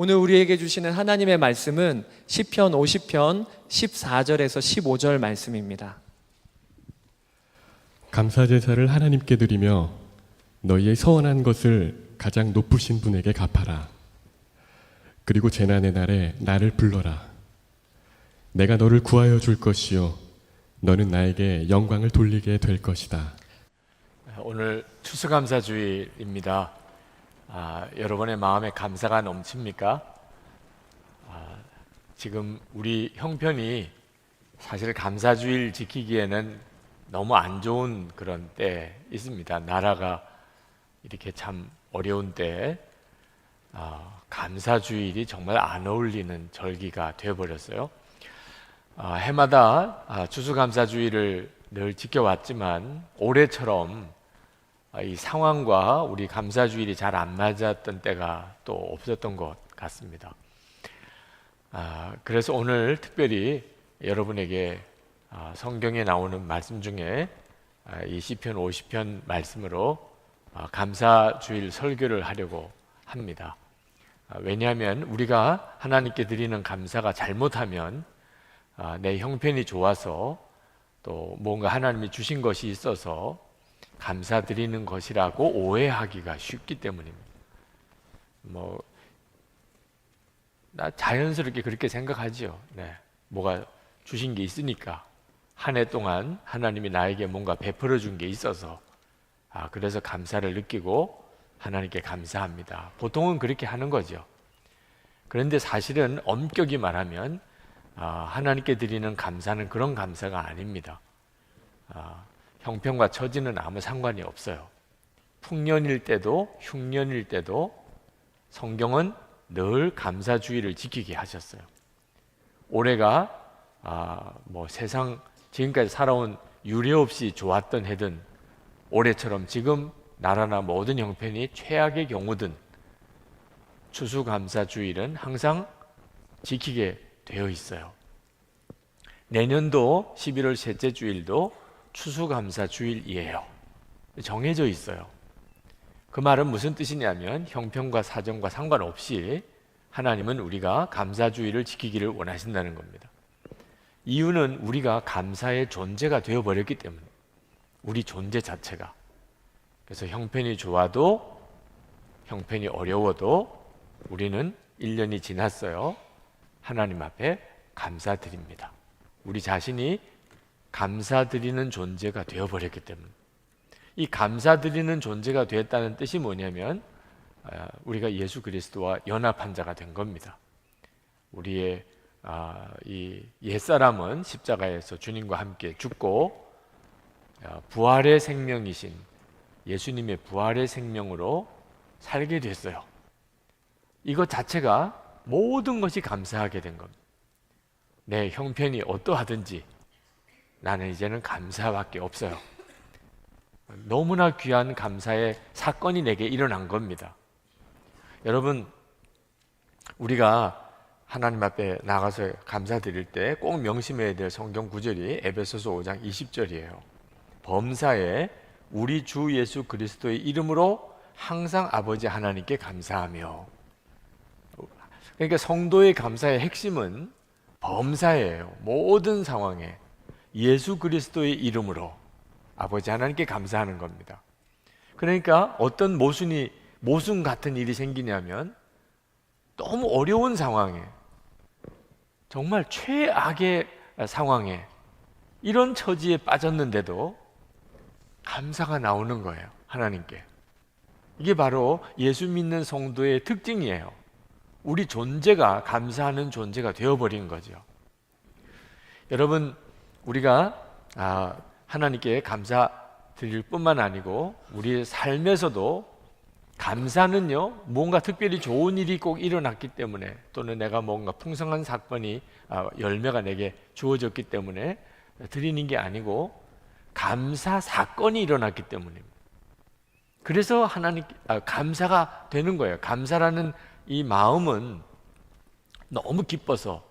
오늘 우리에게 주시는 하나님의 말씀은 시편 50편 14절에서 15절 말씀입니다. 감사제사를 하나님께 드리며 너희의 서원한 것을 가장 높으신 분에게 갚아라. 그리고 재난의 날에 나를 불러라. 내가 너를 구하여 줄 것이요 너는 나에게 영광을 돌리게 될 것이다. 오늘 추수감사주일입니다. 여러분의 마음에 감사가 넘칩니까? 지금 우리 형편이 사실 감사주일 지키기에는 너무 안 좋은 그런 때 있습니다. 나라가 이렇게 참 어려운 때 감사주일이 정말 안 어울리는 절기가 되어버렸어요. 해마다 추수감사주일을 늘 지켜왔지만 올해처럼 이 상황과 우리 감사주일이 잘 안 맞았던 때가 또 없었던 것 같습니다. 그래서 오늘 특별히 여러분에게 성경에 나오는 말씀 중에 이 시편 50편 말씀으로 감사주일 설교를 하려고 합니다. 왜냐하면 우리가 하나님께 드리는 감사가 잘못하면 내 형편이 좋아서 또 뭔가 하나님이 주신 것이 있어서 감사드리는 것이라고 오해하기가 쉽기 때문입니다. 나 자연스럽게 그렇게 생각하지요. 네, 뭐가 주신 게 있으니까 한 해 동안 하나님이 나에게 뭔가 베풀어 준 게 있어서 그래서 감사를 느끼고 하나님께 감사합니다. 보통은 그렇게 하는 거죠. 그런데 사실은 엄격히 말하면 하나님께 드리는 감사는 그런 감사가 아닙니다. 형편과 처지는 아무 상관이 없어요. 풍년일 때도 흉년일 때도 성경은 늘 감사주의를 지키게 하셨어요. 올해가 세상 지금까지 살아온 유례 없이 좋았던 해든 올해처럼 지금 나라나 모든 형편이 최악의 경우든 추수감사주일은 항상 지키게 되어 있어요. 내년도 11월 셋째 주일도 추수감사주일이에요. 정해져 있어요. 그 말은 무슨 뜻이냐면 형편과 사정과 상관없이 하나님은 우리가 감사주일을 지키기를 원하신다는 겁니다. 이유는 우리가 감사의 존재가 되어버렸기 때문에 우리 존재 자체가. 그래서 형편이 좋아도 형편이 어려워도 우리는 1년이 지났어요. 하나님 앞에 감사드립니다. 우리 자신이 감사드리는 존재가 되어버렸기 때문에. 이 감사드리는 존재가 되었다는 뜻이 뭐냐면 우리가 예수 그리스도와 연합한 자가 된 겁니다. 우리의 이 옛사람은 십자가에서 주님과 함께 죽고 부활의 생명이신 예수님의 부활의 생명으로 살게 됐어요. 이것 자체가 모든 것이 감사하게 된 겁니다. 내 형편이 어떠하든지 나는 이제는 감사밖에 없어요. 너무나 귀한 감사의 사건이 내게 일어난 겁니다. 여러분, 우리가 하나님 앞에 나가서 감사드릴 때 꼭 명심해야 될 성경 구절이 에베소서 5장 20절이에요. 범사에 우리 주 예수 그리스도의 이름으로 항상 아버지 하나님께 감사하며. 그러니까 성도의 감사의 핵심은 범사예요. 모든 상황에 예수 그리스도의 이름으로 아버지 하나님께 감사하는 겁니다. 그러니까 어떤 모순 같은 일이 생기냐면 너무 어려운 상황에 정말 최악의 상황에 이런 처지에 빠졌는데도 감사가 나오는 거예요. 하나님께. 이게 바로 예수 믿는 성도의 특징이에요. 우리 존재가 감사하는 존재가 되어버린 거죠. 여러분, 우리가 하나님께 감사드릴 뿐만 아니고 우리의 삶에서도 감사는요, 뭔가 특별히 좋은 일이 꼭 일어났기 때문에 또는 내가 뭔가 풍성한 사건이 열매가 내게 주어졌기 때문에 드리는 게 아니고 감사 사건이 일어났기 때문입니다. 그래서 감사가 되는 거예요. 감사라는 이 마음은 너무 기뻐서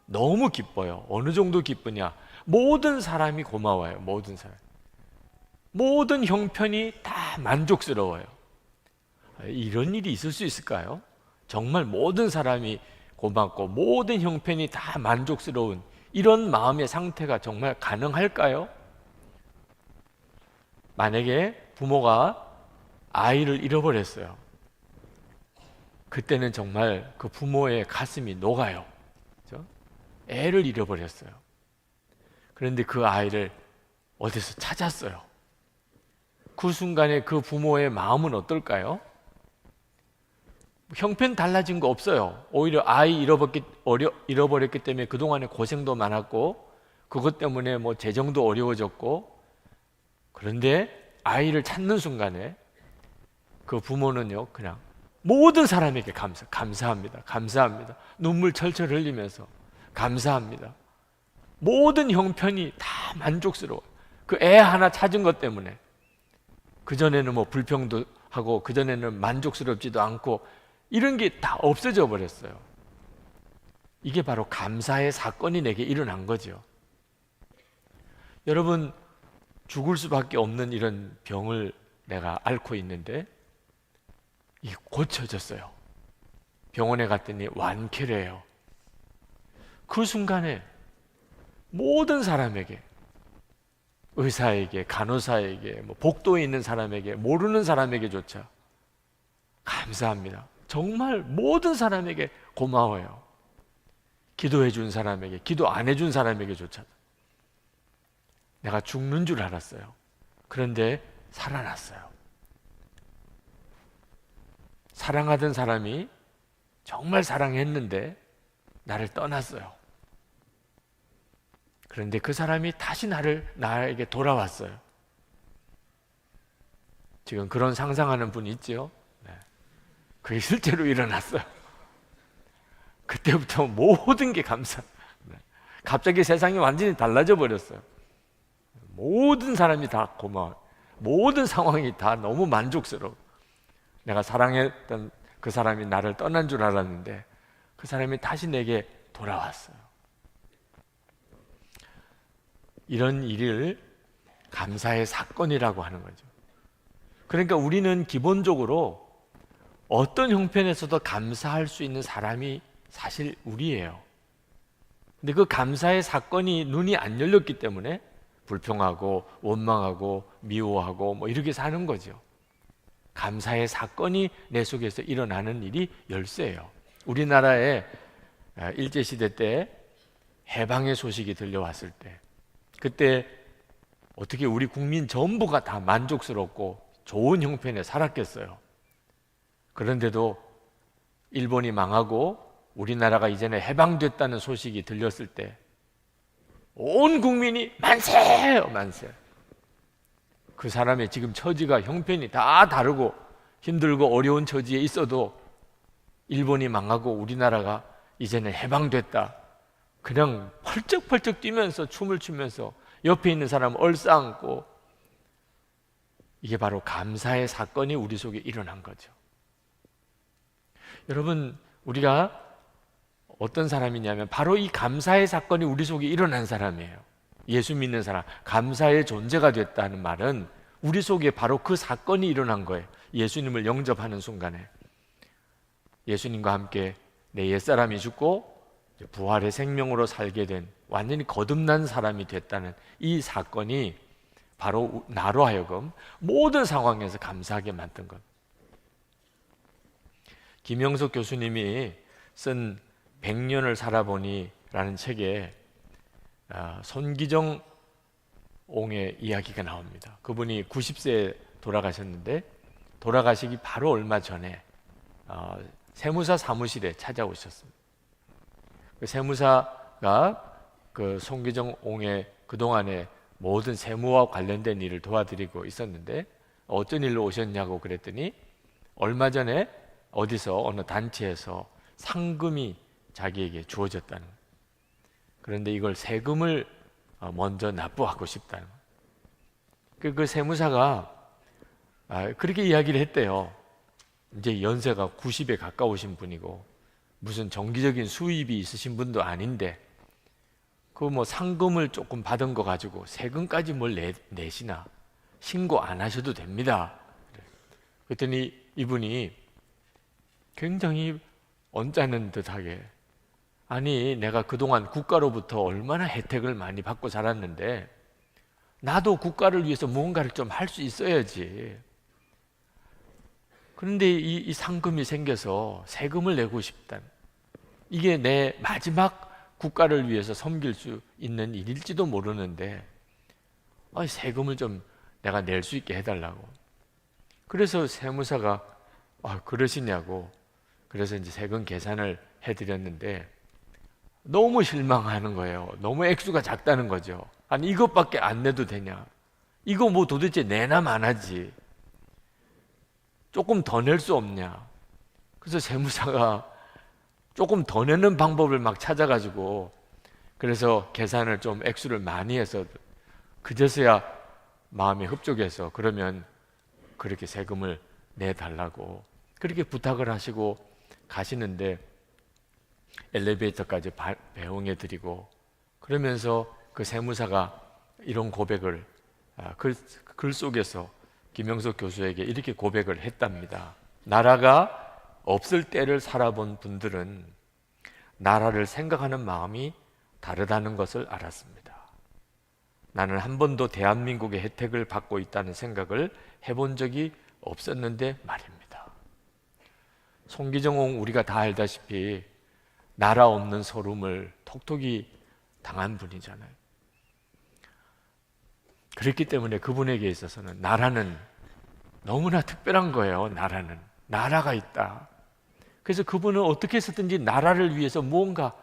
너무 기뻐요. 어느 정도 기쁘냐? 모든 사람이 고마워요. 모든 사람. 모든 형편이 다 만족스러워요. 이런 일이 있을 수 있을까요? 정말 모든 사람이 고맙고 모든 형편이 다 만족스러운 이런 마음의 상태가 정말 가능할까요? 만약에 부모가 아이를 잃어버렸어요. 그때는 정말 그 부모의 가슴이 녹아요. 그렇죠? 애를 잃어버렸어요. 그런데 그 아이를 어디서 찾았어요. 그 순간에 그 부모의 마음은 어떨까요? 형편 달라진 거 없어요. 오히려 아이 잃어버렸기 때문에 그동안에 고생도 많았고 그것 때문에 뭐 재정도 어려워졌고, 그런데 아이를 찾는 순간에 그 부모는요 그냥 모든 사람에게 감사합니다. 감사합니다. 눈물 철철 흘리면서 감사합니다. 모든 형편이 다 만족스러워요. 그 애 하나 찾은 것 때문에. 그전에는 뭐 불평도 하고 그전에는 만족스럽지도 않고 이런 게 다 없어져 버렸어요. 이게 바로 감사의 사건이 내게 일어난 거죠. 여러분, 죽을 수밖에 없는 이런 병을 내가 앓고 있는데 이게 고쳐졌어요. 병원에 갔더니 완쾌래요. 그 순간에 모든 사람에게, 의사에게, 간호사에게, 뭐 복도에 있는 사람에게, 모르는 사람에게조차 감사합니다. 정말 모든 사람에게 고마워요. 기도해 준 사람에게, 기도 안 해준 사람에게조차. 내가 죽는 줄 알았어요. 그런데 살아났어요. 사랑하던 사람이 정말 사랑했는데 나를 떠났어요. 그런데 그 사람이 다시 나에게 돌아왔어요. 지금 그런 상상하는 분이 있죠? 네. 그게 실제로 일어났어요. 그때부터 모든 게 감사. 네. 갑자기 세상이 완전히 달라져 버렸어요. 모든 사람이 다 고마워요. 모든 상황이 다 너무 만족스러워. 내가 사랑했던 그 사람이 나를 떠난 줄 알았는데 그 사람이 다시 내게 돌아왔어요. 이런 일을 감사의 사건이라고 하는 거죠. 그러니까 우리는 기본적으로 어떤 형편에서도 감사할 수 있는 사람이 사실 우리예요. 근데 그 감사의 사건이 눈이 안 열렸기 때문에 불평하고 원망하고 미워하고 뭐 이렇게 사는 거죠. 감사의 사건이 내 속에서 일어나는 일이 열쇠예요. 우리나라에 일제시대 때 해방의 소식이 들려왔을 때, 그때 어떻게 우리 국민 전부가 다 만족스럽고 좋은 형편에 살았겠어요. 그런데도 일본이 망하고 우리나라가 이제는 해방됐다는 소식이 들렸을 때 온 국민이 만세! 만세! 그 사람의 지금 처지가 형편이 다 다르고 힘들고 어려운 처지에 있어도 일본이 망하고 우리나라가 이제는 해방됐다. 그냥 펄쩍펄쩍 뛰면서 춤을 추면서 옆에 있는 사람 얼싸안고, 이게 바로 감사의 사건이 우리 속에 일어난 거죠. 여러분, 우리가 어떤 사람이냐면 바로 이 감사의 사건이 우리 속에 일어난 사람이에요. 예수 믿는 사람, 감사의 존재가 됐다는 말은 우리 속에 바로 그 사건이 일어난 거예요. 예수님을 영접하는 순간에 예수님과 함께 내 옛사람이 죽고 부활의 생명으로 살게 된 완전히 거듭난 사람이 됐다는 이 사건이 바로 나로 하여금 모든 상황에서 감사하게 만든 것. 김영석 교수님이 쓴 100년을 살아보니 라는 책에 손기정 옹의 이야기가 나옵니다. 그분이 90세에 돌아가셨는데 돌아가시기 바로 얼마 전에 세무사 사무실에 찾아오셨습니다. 그 세무사가 그 손기정 옹의 그동안의 모든 세무와 관련된 일을 도와드리고 있었는데 어떤 일로 오셨냐고 그랬더니 얼마 전에 어디서 어느 단체에서 상금이 자기에게 주어졌다는 거예요. 그런데 이걸 세금을 먼저 납부하고 싶다는 거예요. 그 세무사가 그렇게 이야기를 했대요. 이제 연세가 90에 가까우신 분이고 무슨 정기적인 수입이 있으신 분도 아닌데 그 뭐 상금을 조금 받은 거 가지고 세금까지 뭘 내시나, 신고 안 하셔도 됩니다. 그랬더니 이분이 굉장히 언짢은 듯하게, 아니 내가 그동안 국가로부터 얼마나 혜택을 많이 받고 살았는데 나도 국가를 위해서 무언가를 좀 할 수 있어야지. 그런데 이 상금이 생겨서 세금을 내고 싶다. 이게 내 마지막 국가를 위해서 섬길 수 있는 일일지도 모르는데 세금을 좀 내가 낼 수 있게 해달라고. 그래서 세무사가 그러시냐고. 그래서 이제 세금 계산을 해드렸는데 너무 실망하는 거예요. 너무 액수가 작다는 거죠. 아니 이것밖에 안 내도 되냐? 이거 뭐 도대체 내나 마나지. 조금 더 낼 수 없냐? 그래서 세무사가 조금 더 내는 방법을 막 찾아가지고 그래서 계산을 좀 액수를 많이 해서 그제서야 마음이 흡족해서 그러면 그렇게 세금을 내달라고 그렇게 부탁을 하시고 가시는데 엘리베이터까지 배웅해 드리고 그러면서 그 세무사가 이런 고백을 글 속에서 김영석 교수에게 이렇게 고백을 했답니다. 나라가 없을 때를 살아본 분들은 나라를 생각하는 마음이 다르다는 것을 알았습니다. 나는 한 번도 대한민국의 혜택을 받고 있다는 생각을 해본 적이 없었는데 말입니다. 송기정홍 우리가 다 알다시피 나라 없는 서름을 톡톡히 당한 분이잖아요. 그렇기 때문에 그분에게 있어서는 나라는 너무나 특별한 거예요. 나라가 있다. 그래서 그분은 어떻게 해서든지 나라를 위해서 무언가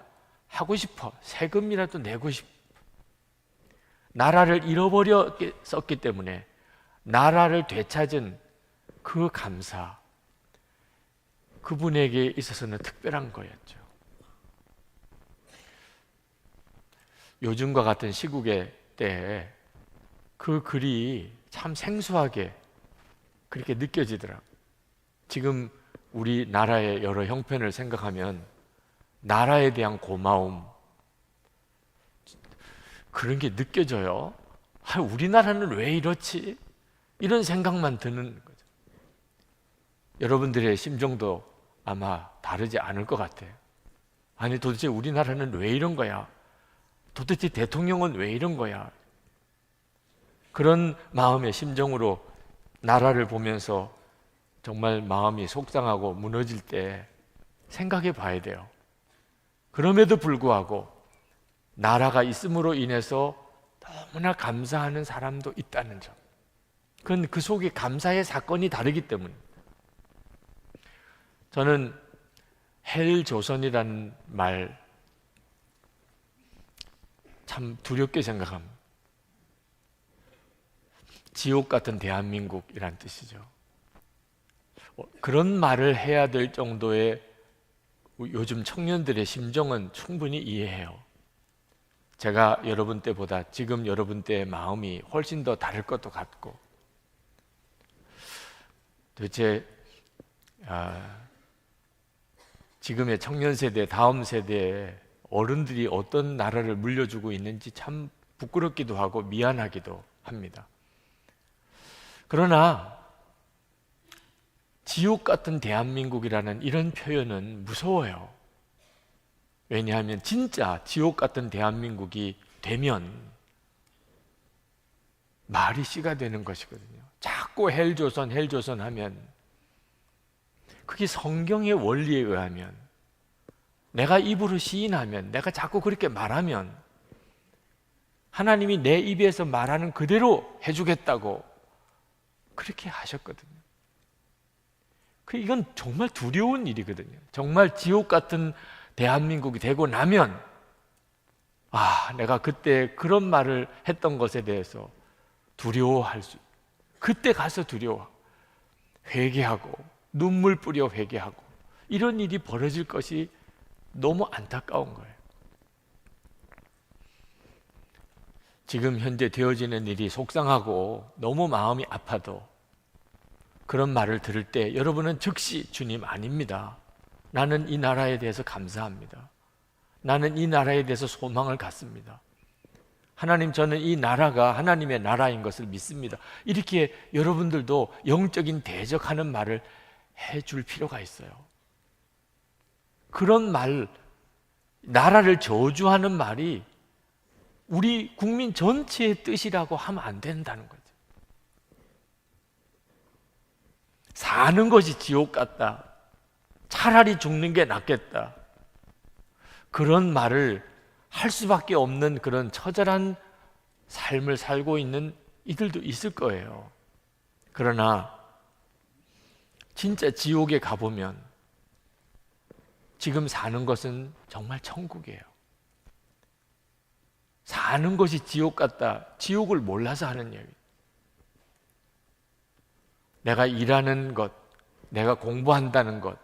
하고 싶어. 세금이라도 내고 싶어. 나라를 잃어버렸기 때문에 나라를 되찾은 그 감사, 그분에게 있어서는 특별한 거였죠. 요즘과 같은 시국의 때에 그 글이 참 생소하게 그렇게 느껴지더라고요. 지금 우리나라의 여러 형편을 생각하면 나라에 대한 고마움 그런 게 느껴져요. 우리나라는 왜 이렇지? 이런 생각만 드는 거죠. 여러분들의 심정도 아마 다르지 않을 것 같아요. 아니 도대체 우리나라는 왜 이런 거야? 도대체 대통령은 왜 이런 거야? 그런 마음의 심정으로 나라를 보면서 정말 마음이 속상하고 무너질 때 생각해 봐야 돼요. 그럼에도 불구하고 나라가 있음으로 인해서 너무나 감사하는 사람도 있다는 점. 그건 그 속에 감사의 사건이 다르기 때문에. 저는 헬조선이라는 말 참 두렵게 생각합니다. 지옥 같은 대한민국이란 뜻이죠. 그런 말을 해야 될 정도의 요즘 청년들의 심정은 충분히 이해해요. 제가 여러분 때보다 지금 여러분 때의 마음이 훨씬 더 다를 것도 같고 도대체 지금의 청년 세대, 다음 세대의 어른들이 어떤 나라를 물려주고 있는지 참 부끄럽기도 하고 미안하기도 합니다. 그러나 지옥 같은 대한민국이라는 이런 표현은 무서워요. 왜냐하면 진짜 지옥 같은 대한민국이 되면 말이 씨가 되는 것이거든요. 자꾸 헬조선 하면 그게 성경의 원리에 의하면 내가 입으로 시인하면 내가 자꾸 그렇게 말하면 하나님이 내 입에서 말하는 그대로 해주겠다고 그렇게 하셨거든요. 이건 정말 두려운 일이거든요. 정말 지옥 같은 대한민국이 되고 나면 내가 그때 그런 말을 했던 것에 대해서 두려워할 수, 그때 가서 회개하고 눈물 뿌려 회개하고 이런 일이 벌어질 것이 너무 안타까운 거예요. 지금 현재 되어지는 일이 속상하고 너무 마음이 아파도 그런 말을 들을 때 여러분은 즉시 주님 아닙니다. 나는 이 나라에 대해서 감사합니다. 나는 이 나라에 대해서 소망을 갖습니다. 하나님, 저는 이 나라가 하나님의 나라인 것을 믿습니다. 이렇게 여러분들도 영적인 대적하는 말을 해줄 필요가 있어요. 그런 말, 나라를 저주하는 말이 우리 국민 전체의 뜻이라고 하면 안 된다는 거죠. 사는 것이 지옥 같다. 차라리 죽는 게 낫겠다. 그런 말을 할 수밖에 없는 그런 처절한 삶을 살고 있는 이들도 있을 거예요. 그러나 진짜 지옥에 가보면 지금 사는 것은 정말 천국이에요. 사는 것이 지옥 같다. 지옥을 몰라서 하는 얘기. 내가 일하는 것, 내가 공부한다는 것,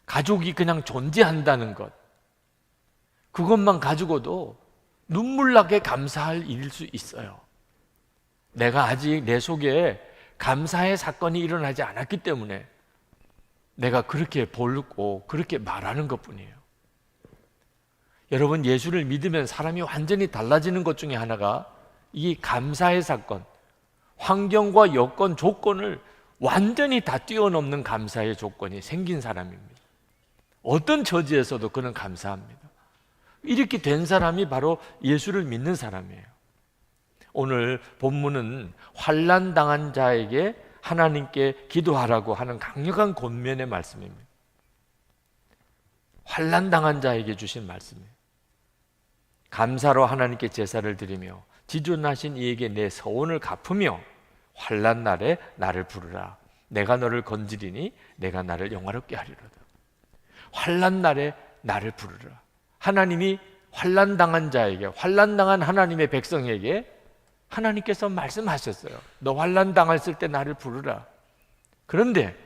가족이 그냥 존재한다는 것, 그것만 가지고도 눈물 나게 감사할 일일 수 있어요. 내가 아직 내 속에 감사의 사건이 일어나지 않았기 때문에 내가 그렇게 볼고 그렇게 말하는 것뿐이에요. 여러분, 예수를 믿으면 사람이 완전히 달라지는 것 중에 하나가 이 감사의 사건, 환경과 여건, 조건을 완전히 다 뛰어넘는 감사의 조건이 생긴 사람입니다. 어떤 처지에서도 그는 감사합니다. 이렇게 된 사람이 바로 예수를 믿는 사람이에요. 오늘 본문은 환난 당한 자에게 하나님께 기도하라고 하는 강력한 권면의 말씀입니다. 환난 당한 자에게 주신 말씀이에요. 감사로 하나님께 제사를 드리며 지존하신 이에게 내 서원을 갚으며 환난 날에 나를 부르라. 내가 너를 건지리니 내가 나를 영화롭게 하리로다. 환난 날에 나를 부르라. 하나님이 환난 당한 자에게, 환난 당한 하나님의 백성에게 하나님께서 말씀하셨어요. 너 환난 당했을 때 나를 부르라. 그런데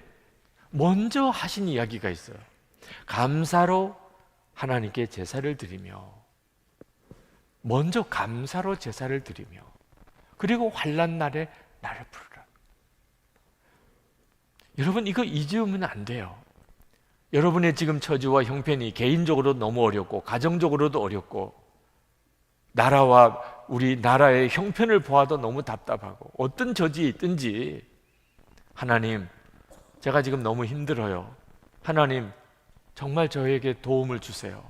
먼저 하신 이야기가 있어요. 감사로 하나님께 제사를 드리며, 먼저 감사로 제사를 드리며, 그리고 환난 날에 나를 부르라. 여러분, 이거 잊으면 안 돼요. 여러분의 지금 처지와 형편이 개인적으로 너무 어렵고 가정적으로도 어렵고 나라와 우리 나라의 형편을 보아도 너무 답답하고 어떤 처지에 있든지 하나님, 제가 지금 너무 힘들어요. 하나님, 정말 저에게 도움을 주세요.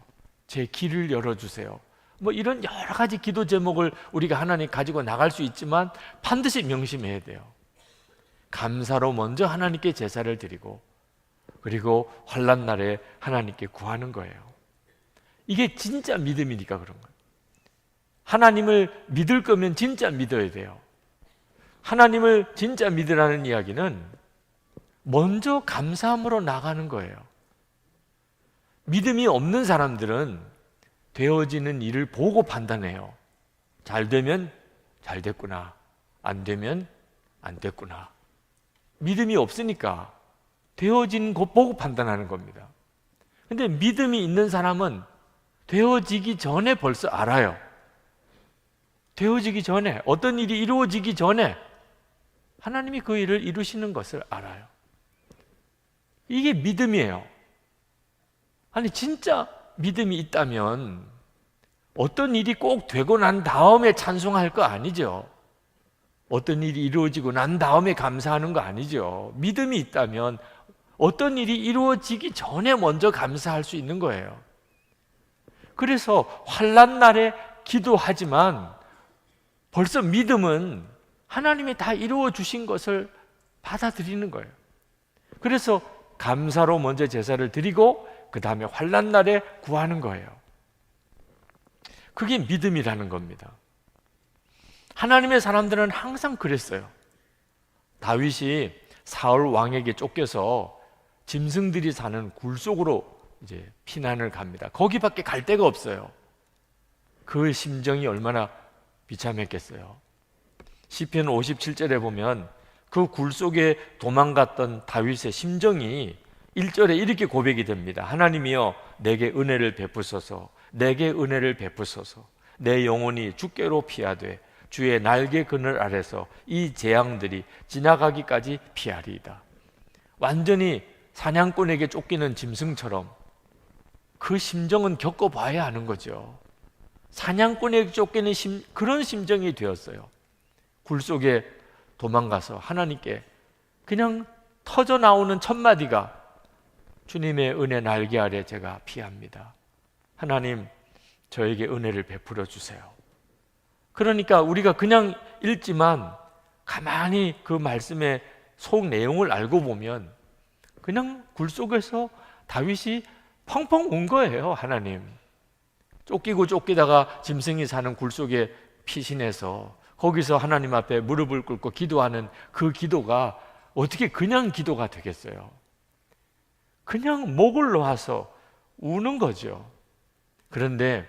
제 길을 열어주세요. 뭐 이런 여러 가지 기도 제목을 우리가 하나님 가지고 나갈 수 있지만 반드시 명심해야 돼요. 감사로 먼저 하나님께 제사를 드리고 그리고 환난 날에 하나님께 구하는 거예요. 이게 진짜 믿음이니까 그런 거예요. 하나님을 믿을 거면 진짜 믿어야 돼요. 하나님을 진짜 믿으라는 이야기는 먼저 감사함으로 나가는 거예요. 믿음이 없는 사람들은 되어지는 일을 보고 판단해요. 잘 되면 잘 됐구나, 안 되면 안 됐구나. 믿음이 없으니까 되어진 것 보고 판단하는 겁니다. 근데 믿음이 있는 사람은 되어지기 전에 벌써 알아요. 되어지기 전에, 어떤 일이 이루어지기 전에 하나님이 그 일을 이루시는 것을 알아요. 이게 믿음이에요. 아니, 진짜 믿음이 있다면 어떤 일이 꼭 되고 난 다음에 찬송할 거 아니죠. 어떤 일이 이루어지고 난 다음에 감사하는 거 아니죠. 믿음이 있다면 어떤 일이 이루어지기 전에 먼저 감사할 수 있는 거예요. 그래서 환난 날에 기도하지만 벌써 믿음은 하나님이 다 이루어 주신 것을 받아들이는 거예요. 그래서 감사로 먼저 제사를 드리고 그 다음에 환난 날에 구하는 거예요. 그게 믿음이라는 겁니다. 하나님의 사람들은 항상 그랬어요. 다윗이 사울 왕에게 쫓겨서 짐승들이 사는 굴 속으로 이제 피난을 갑니다. 거기밖에 갈 데가 없어요. 그 심정이 얼마나 비참했겠어요. 시편 57절에 보면 그 굴 속에 도망갔던 다윗의 심정이 1절에 이렇게 고백이 됩니다. 하나님이여 내게 은혜를 베푸소서, 내게 은혜를 베푸소서. 내 영혼이 주께로 피하되 주의 날개 그늘 아래서 이 재앙들이 지나가기까지 피하리이다. 완전히 사냥꾼에게 쫓기는 짐승처럼 그 심정은 겪어봐야 하는 거죠. 사냥꾼에게 쫓기는 그런 심정이 되었어요. 굴 속에 도망가서 하나님께 그냥 터져 나오는 첫 마디가 주님의 은혜 날개 아래 제가 피합니다. 하나님, 저에게 은혜를 베풀어 주세요. 그러니까 우리가 그냥 읽지만 가만히 그 말씀의 속 내용을 알고 보면 그냥 굴 속에서 다윗이 펑펑 운 거예요. 하나님, 쫓기고 쫓기다가 짐승이 사는 굴 속에 피신해서 거기서 하나님 앞에 무릎을 꿇고 기도하는 그 기도가 어떻게 그냥 기도가 되겠어요? 그냥 목을 놓아서 우는 거죠. 그런데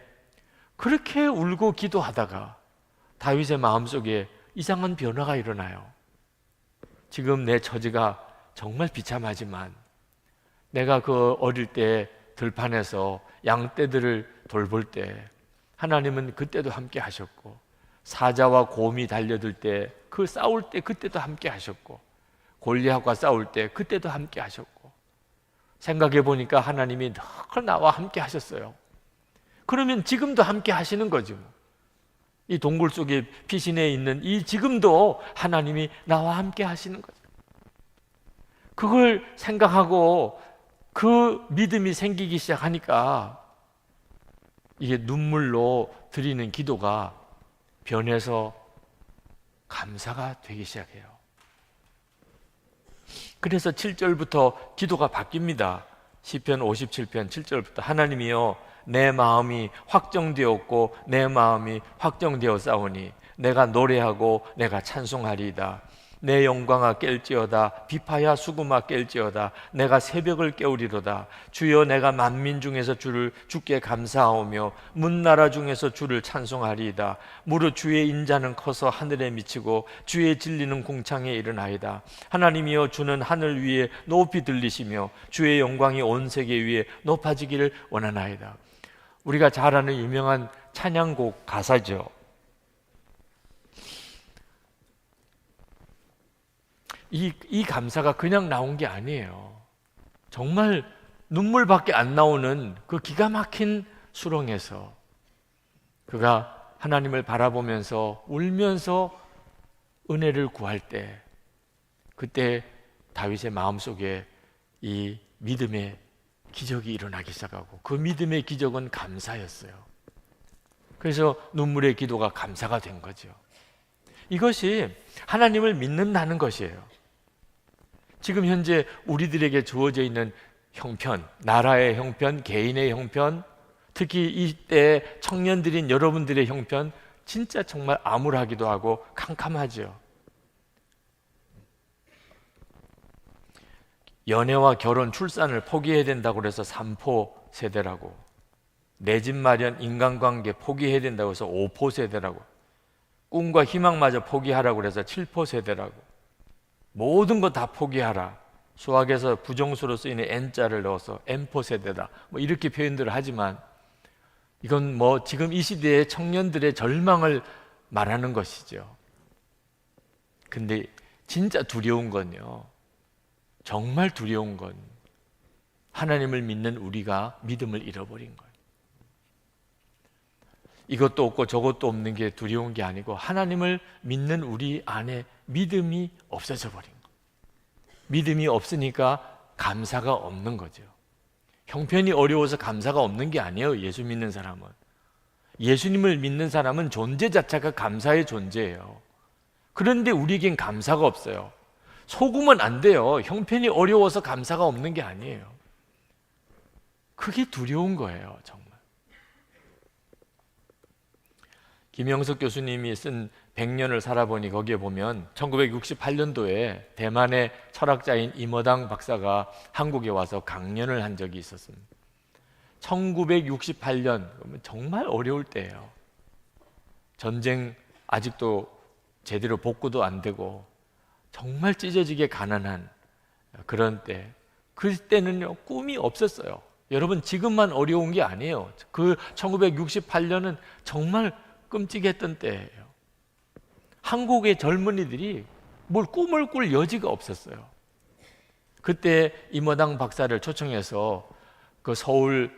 그렇게 울고 기도하다가 다윗의 마음속에 이상한 변화가 일어나요. 지금 내 처지가 정말 비참하지만 내가 그 어릴 때 들판에서 양떼들을 돌볼 때 하나님은 그때도 함께 하셨고, 사자와 곰이 달려들 때 그 싸울 때 그때도 함께 하셨고, 골리앗과 싸울 때 그때도 함께 하셨고, 생각해 보니까 하나님이 늘 나와 함께 하셨어요. 그러면 지금도 함께 하시는 거죠. 이 동굴 속에 피신해 있는 이 지금도 하나님이 나와 함께 하시는 거죠. 그걸 생각하고 그 믿음이 생기기 시작하니까 이게 눈물로 드리는 기도가 변해서 감사가 되기 시작해요. 그래서 7절부터 기도가 바뀝니다. 시편 57편 7절부터 하나님이여, 내 마음이 확정되었고 내 마음이 확정되었사오니 내가 노래하고 내가 찬송하리이다. 내 영광아 깰지어다. 비파야 수금아 깰지어다. 내가 새벽을 깨우리로다. 주여, 내가 만민 중에서 주께 감사하오며 문나라 중에서 주를 찬송하리이다. 무릇 주의 인자는 커서 하늘에 미치고 주의 진리는 궁창에 이르나이다. 하나님이여, 주는 하늘 위에 높이 들리시며 주의 영광이 온 세계 위에 높아지기를 원하나이다. 우리가 잘 아는 유명한 찬양곡 가사죠. 이 감사가 그냥 나온 게 아니에요. 정말 눈물밖에 안 나오는 그 기가 막힌 수렁에서 그가 하나님을 바라보면서 울면서 은혜를 구할 때, 그때 다윗의 마음속에 이 믿음의 기적이 일어나기 시작하고, 그 믿음의 기적은 감사였어요. 그래서 눈물의 기도가 감사가 된 거죠. 이것이 하나님을 믿는다는 것이에요. 지금 현재 우리들에게 주어져 있는 형편, 나라의 형편, 개인의 형편, 특히 이때 청년들인 여러분들의 형편, 진짜 정말 암울하기도 하고 캄캄하죠. 연애와 결혼, 출산을 포기해야 된다고 해서 3포 세대라고, 내 집 마련, 인간관계 포기해야 된다고 해서 5포 세대라고, 꿈과 희망마저 포기하라고 해서 7포 세대라고, 모든 거 다 포기하라, 수학에서 부정수로 쓰이는 N자를 넣어서 N포 세대다, 뭐 이렇게 표현들을 하지만 이건 뭐 지금 이 시대의 청년들의 절망을 말하는 것이죠. 근데 진짜 두려운 건요, 정말 두려운 건 하나님을 믿는 우리가 믿음을 잃어버린 거예요. 이것도 없고 저것도 없는 게 두려운 게 아니고 하나님을 믿는 우리 안에 믿음이 없어져 버린 거예요. 믿음이 없으니까 감사가 없는 거죠. 형편이 어려워서 감사가 없는 게 아니에요. 예수 믿는 사람은, 예수님을 믿는 사람은 존재 자체가 감사의 존재예요. 그런데 우리에겐 감사가 없어요. 속으면 안 돼요. 형편이 어려워서 감사가 없는 게 아니에요. 그게 두려운 거예요, 정말. 김영석 교수님이 쓴 100년을 살아보니 거기에 보면 1968년도에 대만의 철학자인 임어당 박사가 한국에 와서 강연을 한 적이 있었습니다. 1968년, 정말 어려울 때예요. 전쟁 아직도 제대로 복구도 안 되고 정말 찢어지게 가난한 그런 때, 그때는요 꿈이 없었어요. 여러분, 지금만 어려운 게 아니에요. 그 1968년은 정말 끔찍했던 때예요. 한국의 젊은이들이 뭘 꿈을 꿀 여지가 없었어요. 그때 임어당 박사를 초청해서 그 서울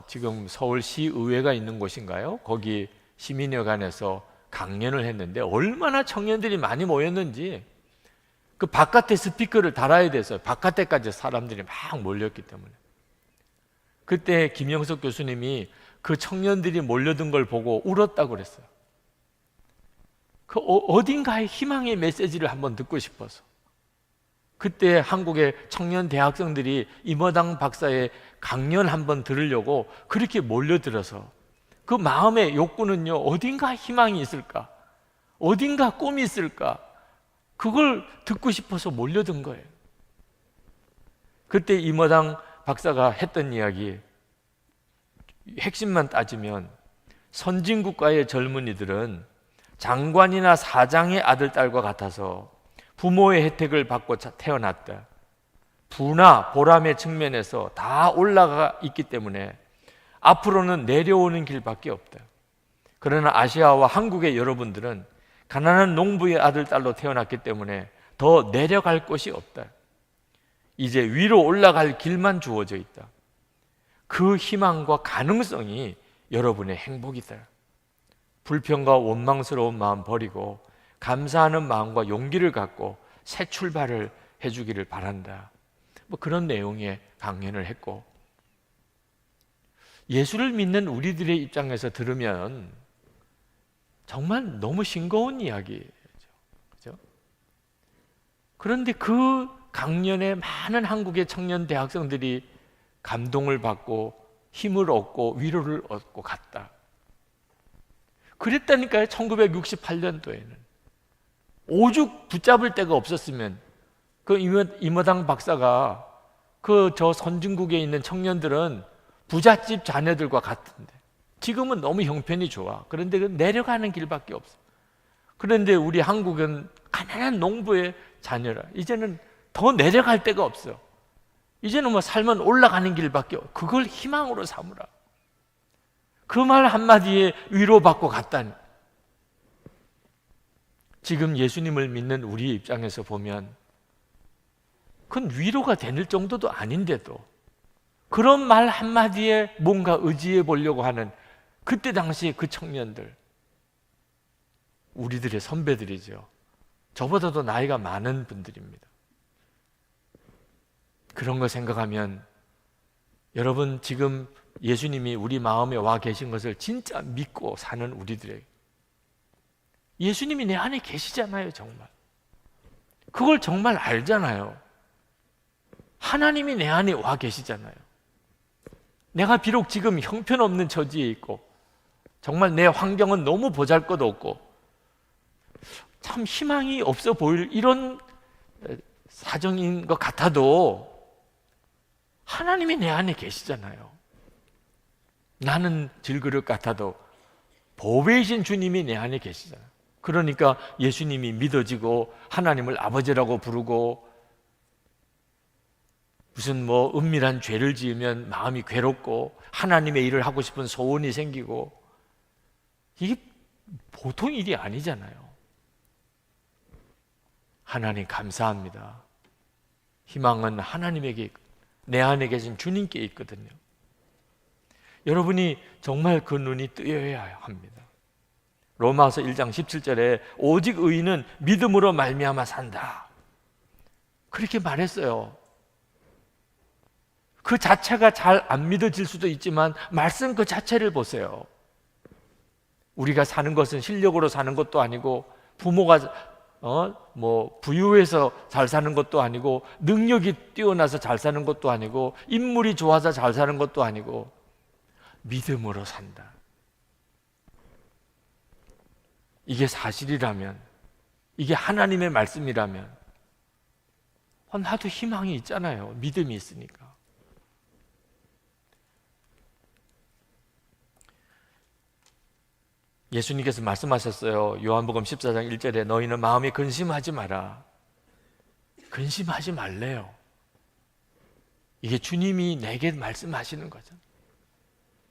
지금 서울시의회가 있는 곳인가요? 거기 시민회관에서 강연을 했는데 얼마나 청년들이 많이 모였는지, 그 바깥에 스피커를 달아야 돼서 바깥에까지 사람들이 막 몰렸기 때문에. 그때 김영석 교수님이 그 청년들이 몰려든 걸 보고 울었다고 그랬어요. 그 어딘가에 희망의 메시지를 한번 듣고 싶어서. 그때 한국의 청년 대학생들이 임어당 박사의 강연 한번 들으려고 그렇게 몰려들어서 그 마음의 욕구는요, 어딘가 희망이 있을까? 어딘가 꿈이 있을까? 그걸 듣고 싶어서 몰려든 거예요. 그때 임어당 박사가 했던 이야기, 핵심만 따지면 선진국가의 젊은이들은 장관이나 사장의 아들, 딸과 같아서 부모의 혜택을 받고 태어났다. 부나 보람의 측면에서 다 올라가 있기 때문에 앞으로는 내려오는 길밖에 없다. 그러나 아시아와 한국의 여러분들은 가난한 농부의 아들, 딸로 태어났기 때문에 더 내려갈 곳이 없다. 이제 위로 올라갈 길만 주어져 있다. 그 희망과 가능성이 여러분의 행복이다. 불평과 원망스러운 마음 버리고 감사하는 마음과 용기를 갖고 새 출발을 해주기를 바란다. 뭐 그런 내용의 강연을 했고, 예수를 믿는 우리들의 입장에서 들으면 정말 너무 싱거운 이야기죠. 그렇죠? 그런데 그 강연에 많은 한국의 청년 대학생들이 감동을 받고 힘을 얻고 위로를 얻고 갔다. 그랬다니까요. 1968년도에는 오죽 붙잡을 데가 없었으면 그 임어당 박사가 그 저 선진국에 있는 청년들은 부잣집 자녀들과 같은데 지금은 너무 형편이 좋아. 그런데 내려가는 길밖에 없어. 그런데 우리 한국은 가난한 농부의 자녀라. 이제는 더 내려갈 데가 없어. 이제는 뭐 살면 올라가는 길밖에 없어. 그걸 희망으로 삼으라. 그 말 한마디에 위로받고 갔다니. 지금 예수님을 믿는 우리 입장에서 보면 그건 위로가 될 정도도 아닌데도 그런 말 한마디에 뭔가 의지해 보려고 하는 그때 당시에 그 청년들, 우리들의 선배들이죠. 저보다도 나이가 많은 분들입니다. 그런 거 생각하면 여러분, 지금 예수님이 우리 마음에 와 계신 것을 진짜 믿고 사는 우리들에게, 예수님이 내 안에 계시잖아요. 정말 그걸 정말 알잖아요. 하나님이 내 안에 와 계시잖아요. 내가 비록 지금 형편없는 처지에 있고 정말 내 환경은 너무 보잘것없고 참 희망이 없어 보일 이런 사정인 것 같아도 하나님이 내 안에 계시잖아요. 나는 질그릇 같아도 보배이신 주님이 내 안에 계시잖아요. 그러니까 예수님이 믿어지고 하나님을 아버지라고 부르고, 무슨 뭐 은밀한 죄를 지으면 마음이 괴롭고 하나님의 일을 하고 싶은 소원이 생기고, 이게 보통 일이 아니잖아요. 하나님 감사합니다. 희망은 하나님에게, 내 안에 계신 주님께 있거든요. 여러분이 정말 그 눈이 뜨여야 합니다. 로마서 1장 17절에 오직 의인은 믿음으로 말미암아 산다, 그렇게 말했어요. 그 자체가 잘 안 믿어질 수도 있지만 말씀 그 자체를 보세요. 우리가 사는 것은 실력으로 사는 것도 아니고, 부모가 부유해서 잘 사는 것도 아니고, 능력이 뛰어나서 잘 사는 것도 아니고, 인물이 좋아서 잘 사는 것도 아니고, 믿음으로 산다. 이게 사실이라면, 이게 하나님의 말씀이라면 나도 희망이 있잖아요. 믿음이 있으니까. 예수님께서 말씀하셨어요. 요한복음 14장 1절에 너희는 마음에 근심하지 마라. 근심하지 말래요. 이게 주님이 내게 말씀하시는 거죠.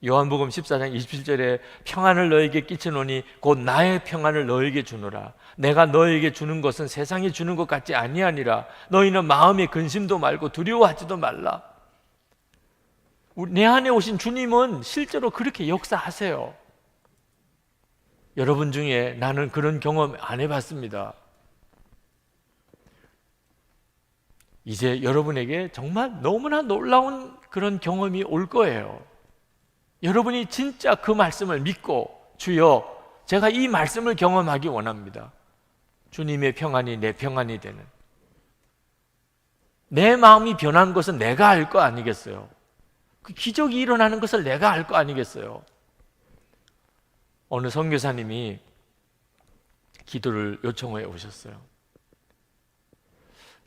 요한복음 14장 27절에 평안을 너에게 끼치노니 곧 나의 평안을 너에게 주노라. 내가 너에게 주는 것은 세상이 주는 것 같지 아니하니라. 너희는 마음에 근심도 말고 두려워하지도 말라. 내 안에 오신 주님은 실제로 그렇게 역사하세요. 여러분 중에 나는 그런 경험 안 해봤습니다. 이제 여러분에게 정말 너무나 놀라운 그런 경험이 올 거예요. 여러분이 진짜 그 말씀을 믿고 주여 제가 이 말씀을 경험하기 원합니다. 주님의 평안이 내 평안이 되는, 내 마음이 변한 것은 내가 알 거 아니겠어요? 그 기적이 일어나는 것을 내가 알 거 아니겠어요? 어느 선교사님이 기도를 요청해 오셨어요.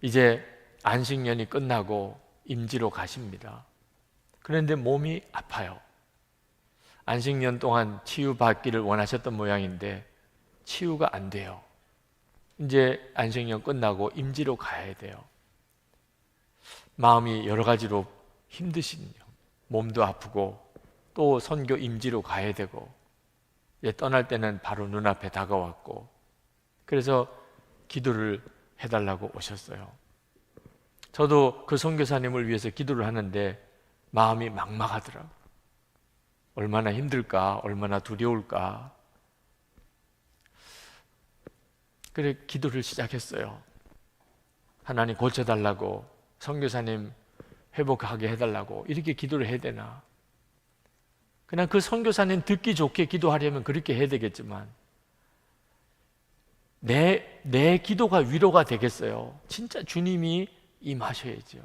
이제 안식년이 끝나고 임지로 가십니다. 그런데 몸이 아파요. 안식년 동안 치유받기를 원하셨던 모양인데 치유가 안 돼요. 이제 안식년 끝나고 임지로 가야 돼요. 마음이 여러 가지로 힘드시군요. 몸도 아프고 또 선교 임지로 가야 되고, 이제 떠날 때는 바로 눈앞에 다가왔고, 그래서 기도를 해달라고 오셨어요. 저도 그 선교사님을 위해서 기도를 하는데 마음이 막막하더라고요. 얼마나 힘들까, 얼마나 두려울까. 그래 기도를 시작했어요. 하나님 고쳐달라고, 선교사님 회복하게 해달라고, 이렇게 기도를 해야 되나? 그냥 그 선교사님 듣기 좋게 기도하려면 그렇게 해야 되겠지만 내 기도가 위로가 되겠어요? 진짜 주님이 임하셔야죠.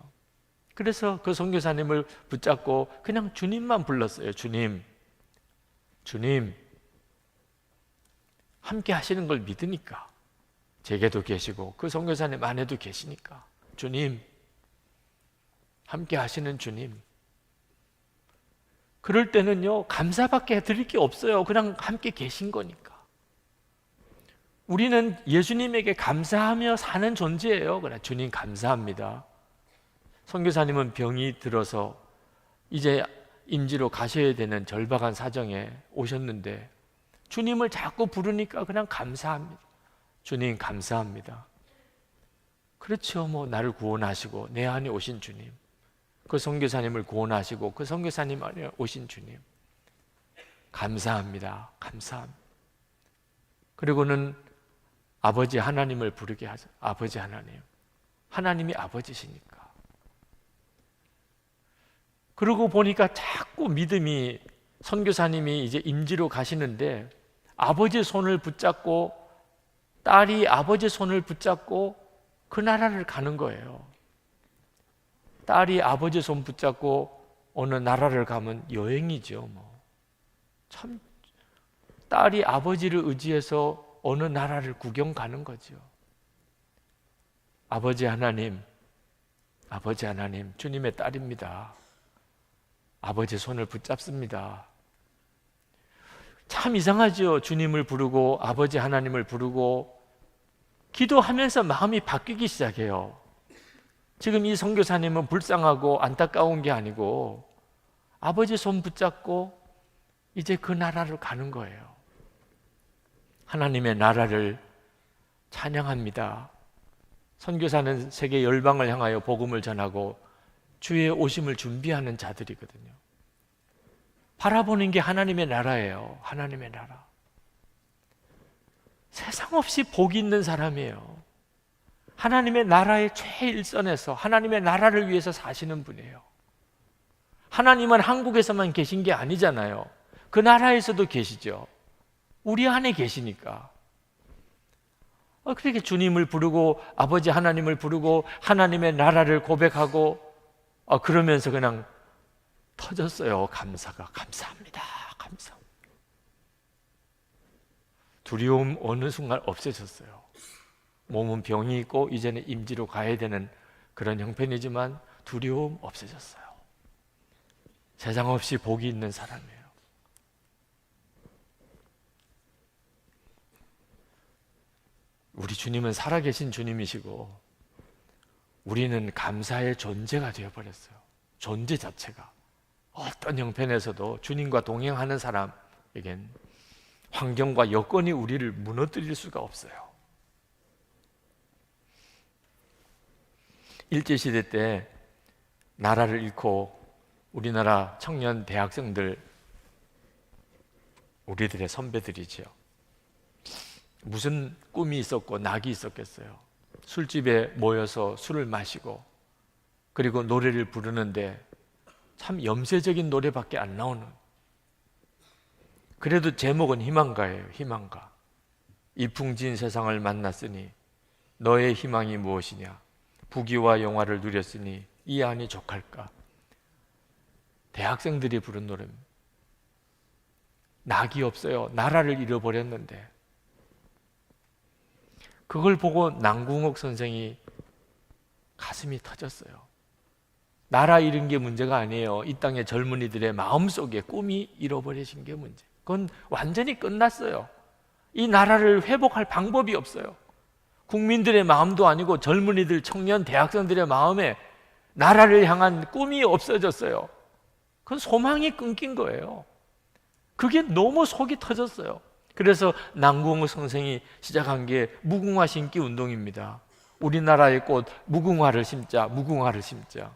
그래서 그 선교사님을 붙잡고 그냥 주님만 불렀어요. 주님, 주님, 함께 하시는 걸 믿으니까, 제게도 계시고 그 선교사님 안에도 계시니까, 주님, 함께 하시는 주님. 그럴 때는요, 감사밖에 드릴 게 없어요. 그냥 함께 계신 거니까. 우리는 예수님에게 감사하며 사는 존재예요. 그래, 주님 감사합니다. 선교사님은 병이 들어서 이제 임지로 가셔야 되는 절박한 사정에 오셨는데 주님을 자꾸 부르니까 그냥 감사합니다. 주님 감사합니다. 그렇죠. 뭐 나를 구원하시고 내 안에 오신 주님, 그 선교사님을 구원하시고 그 선교사님 안에 오신 주님, 감사합니다. 감사합니다. 그리고는 아버지 하나님을 부르게 하죠. 아버지 하나님. 하나님이 아버지시니까. 그러고 보니까 자꾸 믿음이, 선교사님이 이제 임지로 가시는데 아버지 손을 붙잡고, 딸이 아버지 손을 붙잡고 그 나라를 가는 거예요. 딸이 아버지 손 붙잡고 어느 나라를 가면 여행이죠. 참, 딸이 아버지를 의지해서 어느 나라를 구경 가는 거죠. 아버지 하나님, 아버지 하나님, 주님의 딸입니다. 아버지 손을 붙잡습니다. 참 이상하죠. 주님을 부르고 아버지 하나님을 부르고 기도하면서 마음이 바뀌기 시작해요. 지금 이 선교사님은 불쌍하고 안타까운 게 아니고 아버지 손 붙잡고 이제 그 나라로 가는 거예요. 하나님의 나라를 찬양합니다. 선교사는 세계 열방을 향하여 복음을 전하고 주의 오심을 준비하는 자들이거든요. 바라보는 게 하나님의 나라예요. 하나님의 나라. 세상 없이 복이 있는 사람이에요. 하나님의 나라의 최일선에서 하나님의 나라를 위해서 사시는 분이에요. 하나님은 한국에서만 계신 게 아니잖아요. 그 나라에서도 계시죠. 우리 안에 계시니까. 그렇게 주님을 부르고 아버지 하나님을 부르고 하나님의 나라를 고백하고 그러면서 그냥 터졌어요. 감사가. 감사합니다. 감사. 두려움 어느 순간 없어졌어요. 몸은 병이 있고 이제는 임지로 가야 되는 그런 형편이지만 두려움 없어졌어요. 세상 없이 복이 있는 사람이에요. 우리 주님은 살아계신 주님이시고 우리는 감사의 존재가 되어버렸어요. 존재 자체가. 어떤 형편에서도 주님과 동행하는 사람에겐 환경과 여건이 우리를 무너뜨릴 수가 없어요. 일제시대 때 나라를 잃고 우리나라 청년 대학생들, 우리들의 선배들이죠. 무슨 꿈이 있었고 낙이 있었겠어요. 술집에 모여서 술을 마시고 그리고 노래를 부르는데 참 염세적인 노래밖에 안 나오는, 그래도 제목은 희망가예요. 희망가. 이풍진 세상을 만났으니 너의 희망이 무엇이냐, 부귀와 영화를 누렸으니 이 안이 족할까. 대학생들이 부른 노래입니다. 낙이 없어요. 나라를 잃어버렸는데. 그걸 보고 남궁옥 선생이 가슴이 터졌어요. 나라 잃은 게 문제가 아니에요. 이 땅의 젊은이들의 마음속에 꿈이 잃어버려진 게 문제. 그건 완전히 끝났어요. 이 나라를 회복할 방법이 없어요. 국민들의 마음도 아니고 젊은이들, 청년, 대학생들의 마음에 나라를 향한 꿈이 없어졌어요. 그건 소망이 끊긴 거예요. 그게 너무 속이 터졌어요. 그래서 남궁옥 선생이 시작한 게 무궁화 심기 운동입니다. 우리나라의 꽃 무궁화를 심자, 무궁화를 심자.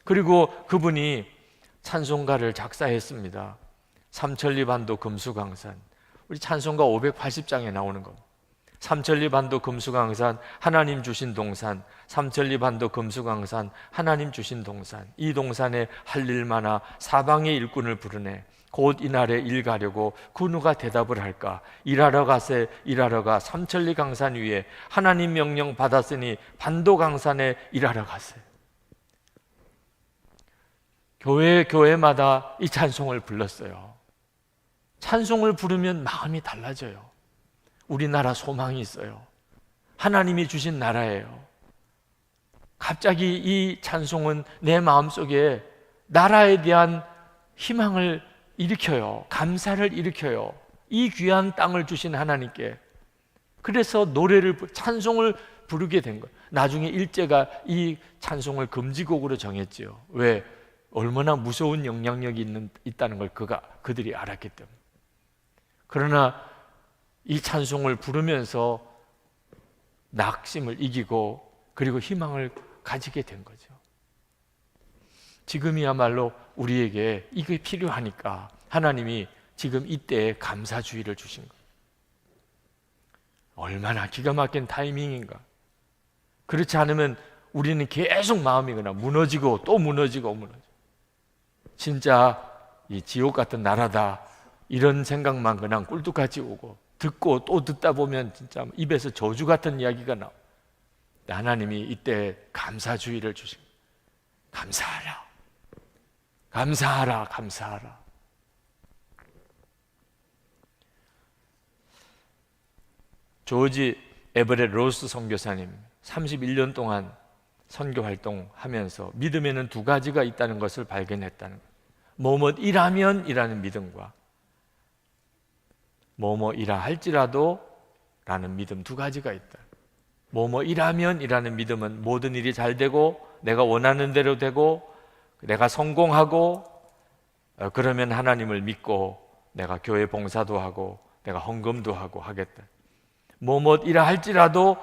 그리고 그분이 찬송가를 작사했습니다. 삼천리반도 금수강산. 우리 찬송가 580장에 나오는 겁니다. 삼천리반도 금수강산, 하나님 주신 동산. 삼천리반도 금수강산, 하나님 주신 동산. 이 동산에 할 일 많아 사방의 일꾼을 부르네. 곧 이날에 일 가려고 그 누가 대답을 할까. 일하러 가세, 일하러 가. 삼천리 강산 위에 하나님 명령 받았으니 반도 강산에 일하러 가세. 교회마다 이 찬송을 불렀어요. 찬송을 부르면 마음이 달라져요. 우리나라 소망이 있어요. 하나님이 주신 나라예요. 갑자기 이 찬송은 내 마음속에 나라에 대한 희망을 일으켜요. 감사를 일으켜요. 이 귀한 땅을 주신 하나님께. 그래서 찬송을 부르게 된 거예요. 나중에 일제가 이 찬송을 금지곡으로 정했지요. 왜? 얼마나 무서운 영향력이 있다는 걸 그들이 알았기 때문에. 그러나 이 찬송을 부르면서 낙심을 이기고 그리고 희망을 가지게 된 거죠. 지금이야말로 우리에게 이게 필요하니까 하나님이 지금 이때에 감사주의를 주신 거예요. 얼마나 기가 막힌 타이밍인가. 그렇지 않으면 우리는 계속 마음이 그냥 무너지고 또 무너지고 진짜 이 지옥 같은 나라다 이런 생각만 그냥 꿀뚝같이 오고 듣고 또 듣다 보면 진짜 입에서 저주 같은 이야기가 나와. 하나님이 이때 감사주의를 주신 거예요. 감사하라, 감사하라, 감사하라. 조지 에버렛 로스 선교사님 31년 동안 선교 활동하면서 믿음에는 두 가지가 있다는 것을 발견했다는 거예요. 뭐뭐이라면 이라는 믿음과 뭐뭐이라 할지라도 라는 믿음, 두 가지가 있다. 뭐뭐이라면 이라는 믿음은 모든 일이 잘 되고 내가 원하는 대로 되고 내가 성공하고 그러면 하나님을 믿고 내가 교회 봉사도 하고 내가 헌금도 하고 하겠다. 뭐뭐이라 할지라도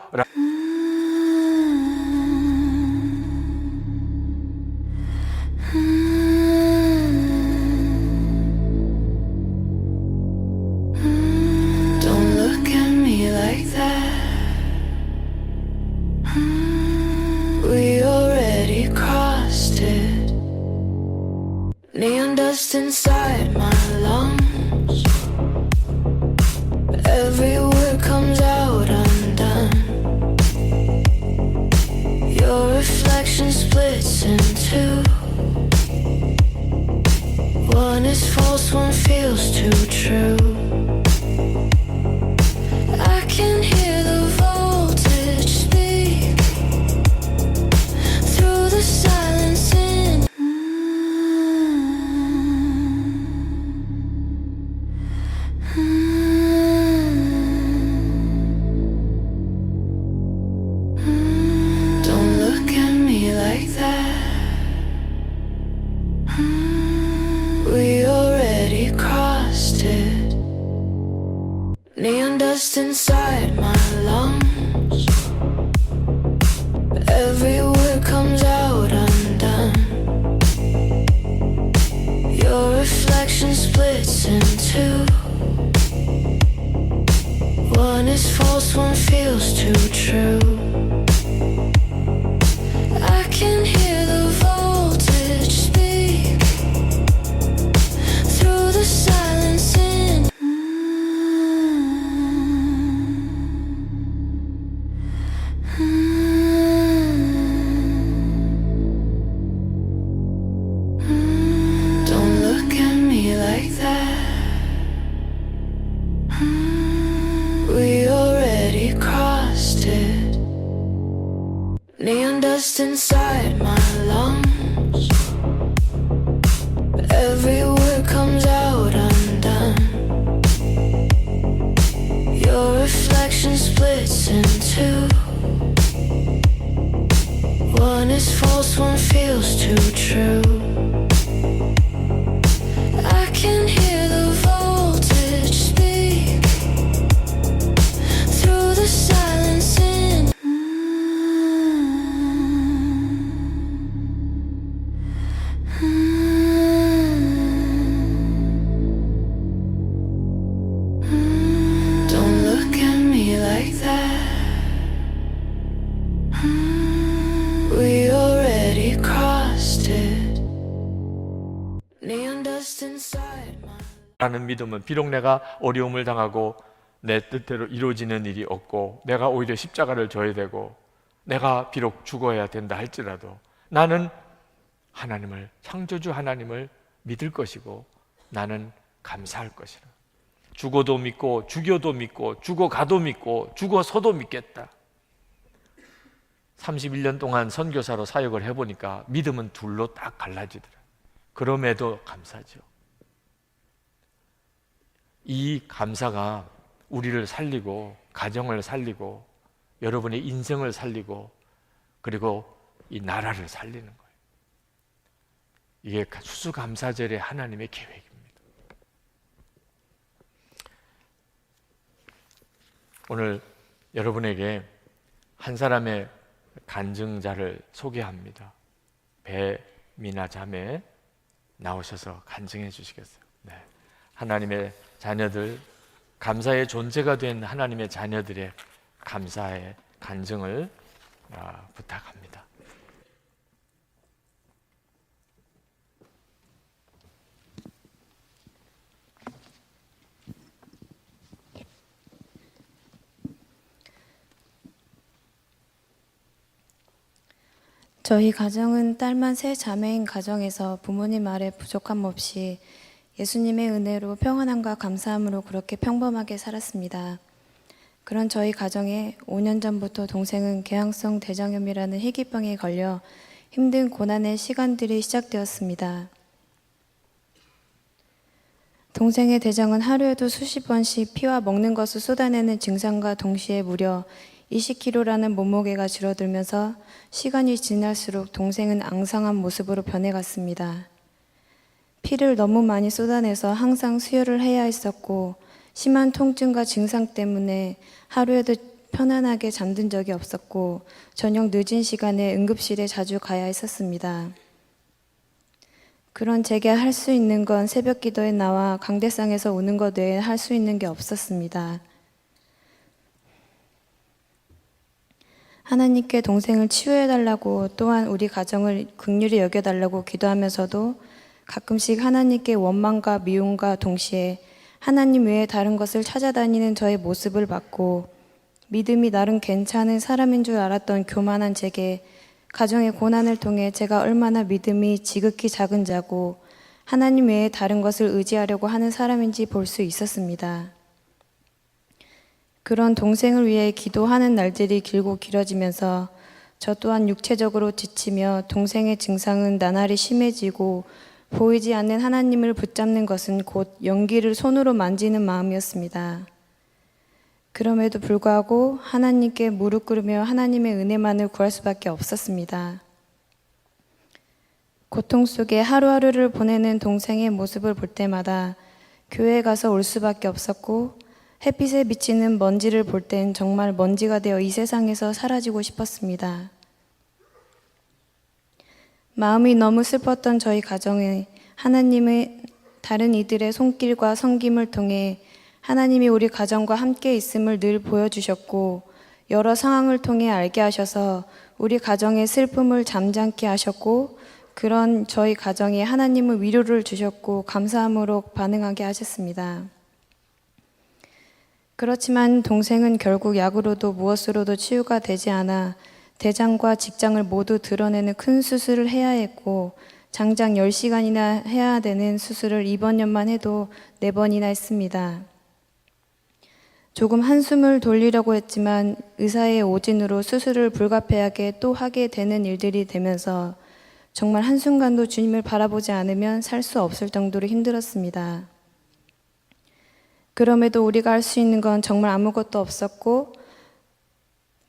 Neon dust inside my lungs. Every word comes out undone. Your reflection splits in two. One is false, one feels too true. I can hear the voltage speak through the silence in. Don't look at me like that. We already crossed it. Neon dust inside my lungs. Every word comes out undone. Your reflection splits in two. One is false, one feels too true. I can hear the like that. We already crossed it. Neon dust inside my lungs. Every word comes out undone. Your reflection splits in two. One is false, one feels too true. I can hear the voltage speak through the silence in. Don't look at me like that. We already crossed it. Neon dust inside my. 라는 믿음은 비록 내가 어려움을 당하고 내 뜻대로 이루어지는 일이 없고 내가 오히려 십자가를 져야 되고 내가 비록 죽어야 된다 할지라도 나는 하나님을, 창조주 하나님을 믿을 것이고 나는 감사할 것이라. 죽어도 믿고 죽여도 믿고 죽어가도 믿고 죽어서도 믿겠다. 31년 동안 선교사로 사역을 해보니까 믿음은 둘로 딱 갈라지더라. 그럼에도 감사죠. 이 감사가 우리를 살리고 가정을 살리고 여러분의 인생을 살리고 그리고 이 나라를 살리는 거예요. 이게 추수감사절의 하나님의 계획입니다. 오늘 여러분에게 한 사람의 간증자를 소개합니다. 배미나 자매 나오셔서 간증해 주시겠어요? 네. 하나님의 자녀들, 감사의 존재가 된 하나님의 자녀들의 감사의 간증을 부탁합니다. 저희 가정은 딸만 세 자매인 가정에서 부모님 아래 부족함 없이 예수님의 은혜로 평안함과 감사함으로 그렇게 평범하게 살았습니다. 그런 저희 가정에 5년 전부터 동생은 개항성 대장염이라는 희귀병에 걸려 힘든 고난의 시간들이 시작되었습니다. 동생의 대장은 하루에도 수십 번씩 피와 먹는 것을 쏟아내는 증상과 동시에 무려 20kg라는 몸무게가 줄어들면서 시간이 지날수록 동생은 앙상한 모습으로 변해갔습니다. 피를 너무 많이 쏟아내서 항상 수혈을 해야 했었고 심한 통증과 증상 때문에 하루에도 편안하게 잠든 적이 없었고 저녁 늦은 시간에 응급실에 자주 가야 했었습니다. 그런 제게 할 수 있는 건 새벽 기도에 나와 강대상에서 우는 것 외에 할 수 있는 게 없었습니다. 하나님께 동생을 치유해달라고 또한 우리 가정을 긍휼히 여겨달라고 기도하면서도 가끔씩 하나님께 원망과 미움과 동시에 하나님 외에 다른 것을 찾아다니는 저의 모습을 봤고 믿음이 나름 괜찮은 사람인 줄 알았던 교만한 제게 가정의 고난을 통해 제가 얼마나 믿음이 지극히 작은 자고 하나님 외에 다른 것을 의지하려고 하는 사람인지 볼 수 있었습니다. 그런 동생을 위해 기도하는 날들이 길고 길어지면서 저 또한 육체적으로 지치며 동생의 증상은 나날이 심해지고 보이지 않는 하나님을 붙잡는 것은 곧 연기를 손으로 만지는 마음이었습니다. 그럼에도 불구하고 하나님께 무릎 꿇으며 하나님의 은혜만을 구할 수밖에 없었습니다. 고통 속에 하루하루를 보내는 동생의 모습을 볼 때마다 교회에 가서 올 수밖에 없었고 햇빛에 비치는 먼지를 볼 땐 정말 먼지가 되어 이 세상에서 사라지고 싶었습니다. 마음이 너무 슬펐던 저희 가정에 하나님의 다른 이들의 손길과 섬김을 통해 하나님이 우리 가정과 함께 있음을 늘 보여주셨고 여러 상황을 통해 알게 하셔서 우리 가정의 슬픔을 잠잠케 하셨고 그런 저희 가정에 하나님은 위로를 주셨고 감사함으로 반응하게 하셨습니다. 그렇지만 동생은 결국 약으로도 무엇으로도 치유가 되지 않아 대장과 직장을 모두 드러내는 큰 수술을 해야 했고 장장 10시간이나 해야 되는 수술을 이번 년만 해도 4번이나 했습니다. 조금 한숨을 돌리려고 했지만 의사의 오진으로 수술을 불가피하게 또 하게 되는 일들이 되면서 정말 한순간도 주님을 바라보지 않으면 살 수 없을 정도로 힘들었습니다. 그럼에도 우리가 할 수 있는 건 정말 아무것도 없었고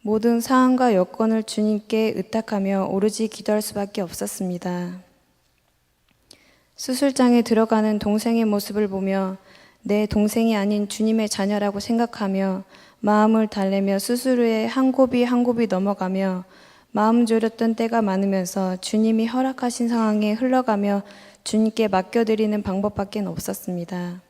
모든 상황과 여건을 주님께 의탁하며 오로지 기도할 수밖에 없었습니다. 수술장에 들어가는 동생의 모습을 보며 내 동생이 아닌 주님의 자녀라고 생각하며 마음을 달래며 수술 후에 한 곱이 한 곱이 넘어가며 마음 졸였던 때가 많으면서 주님이 허락하신 상황에 흘러가며 주님께 맡겨드리는 방법밖에 없었습니다.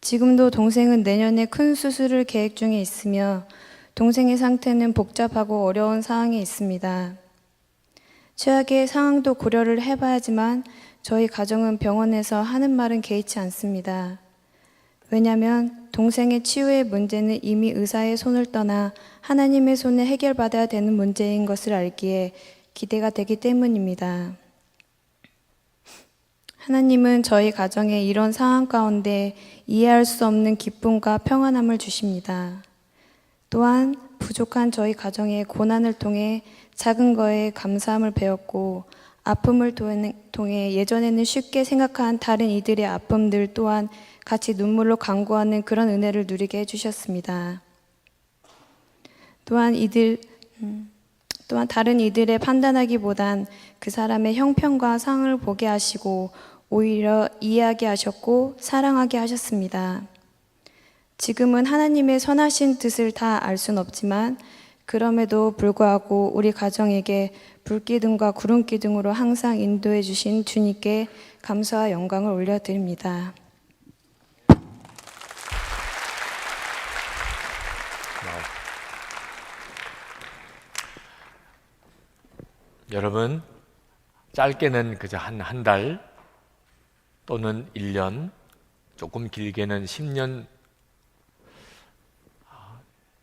지금도 동생은 내년에 큰 수술을 계획 중에 있으며 동생의 상태는 복잡하고 어려운 상황에 있습니다. 최악의 상황도 고려를 해봐야지만 저희 가정은 병원에서 하는 말은 개의치 않습니다. 왜냐하면 동생의 치유의 문제는 이미 의사의 손을 떠나 하나님의 손에 해결받아야 되는 문제인 것을 알기에 기대가 되기 때문입니다. 하나님은 저희 가정에 이런 상황 가운데 이해할 수 없는 기쁨과 평안함을 주십니다. 또한 부족한 저희 가정의 고난을 통해 작은 거에 감사함을 배웠고 아픔을 통해 예전에는 쉽게 생각한 다른 이들의 아픔들 또한 같이 눈물로 간구하는 그런 은혜를 누리게 해주셨습니다. 또한 다른 이들의 판단하기보단 그 사람의 형편과 상을 보게 하시고 오히려 이해하게 하셨고 사랑하게 하셨습니다. 지금은 하나님의 선하신 뜻을 다 알 순 없지만 그럼에도 불구하고 우리 가정에게 불기둥과 구름기둥으로 항상 인도해 주신 주님께 감사와 영광을 올려드립니다. 여러분, 짧게는 그저 한 달 또는 1년, 조금 길게는 10년